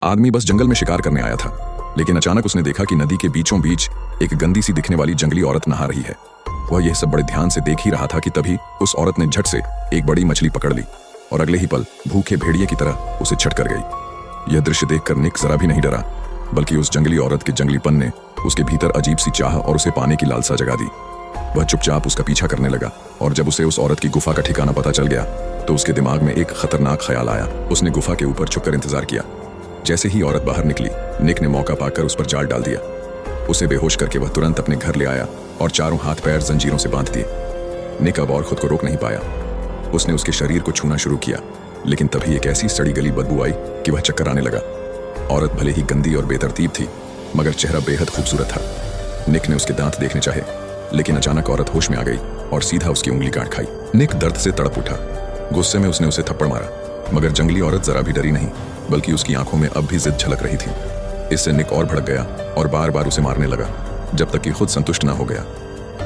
आदमी बस जंगल में शिकार करने आया था, लेकिन अचानक उसने देखा कि नदी के बीचों बीच एक गंदी सी दिखने वाली जंगली औरत नहा रही है। वह यह सब बड़े ध्यान से देख ही रहा था कि तभी उस औरत ने झट से एक बड़ी मछली पकड़ ली और अगले ही पल भूखे भेड़िए की तरह उसे छट कर गई। यह दृश्य देखकर निक जरा भी नहीं डरा, बल्कि उस जंगली औरत के जंगलीपन ने उसके भीतर अजीब सी चाह और उसे पाने की लालसा जगा दी। वह चुपचाप उसका पीछा करने लगा और जब उसे उस औरत की गुफा का ठिकाना पता चल गया तो उसके दिमाग में एक खतरनाक ख्याल आया। उसने गुफा के ऊपर छुपकर इंतजार किया। जैसे ही औरत बाहर निकली, निक ने मौका पाकर उस पर जाल डाल दिया। उसे बेहोश करके वह तुरंत अपने घर ले आया और चारों हाथ पैर जंजीरों से बांध दिए। निक अब और खुद को रोक नहीं पाया। उसने उसके शरीर को छूना शुरू किया, लेकिन तभी एक ऐसी सड़ी गली बदबू आई कि वह चक्कर आने लगा। औरत भले ही गंदी और बेतरतीब थी, मगर चेहरा बेहद खूबसूरत था। निक ने उसके दांत देखने चाहे, लेकिन अचानक औरत होश में आ गई और सीधा उसकी उंगली काट खाई। निक दर्द से तड़प उठा। गुस्से में उसने उसे थप्पड़ मारा, मगर जंगली औरत जरा भी डरी नहीं, बल्कि उसकी आंखों में अब भी जिद झलक रही थी। इससे निक और भड़क गया और बार बार उसे मारने लगा, जब तक कि खुद संतुष्ट ना हो गया।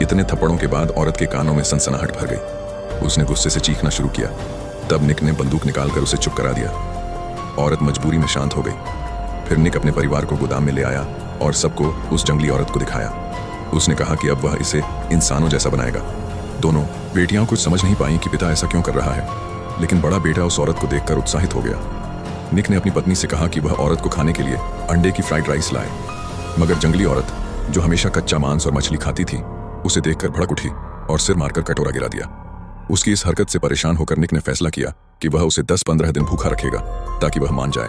इतने थप्पड़ों के बाद औरत के कानों में सनसनाहट भर गई। उसने गुस्से से चीखना शुरू किया। तब निक ने बंदूक निकालकर उसे चुप करा दिया। औरत मजबूरी में शांत हो गई। फिर निक अपने परिवार को गोदाम में ले आया और सबको उस जंगली औरत को दिखाया। उसने कहा कि अब वह इसे इंसानों जैसा बनाएगा। दोनों बेटियां कुछ समझ नहीं पाईं कि पिता ऐसा क्यों कर रहा है, लेकिन बड़ा बेटा उस औरत को देखकर उत्साहित हो गया। निक ने अपनी पत्नी से कहा कि वह औरत को खाने के लिए अंडे की फ्राइड राइस लाए, मगर जंगली औरत, जो हमेशा कच्चा मांस और मछली खाती थी, उसे देखकर भड़क उठी और सिर मारकर कटोरा गिरा दिया। उसकी इस हरकत से परेशान होकर निक ने फैसला किया कि वह उसे 10-15 दिन भूखा रखेगा ताकि वह मान जाए।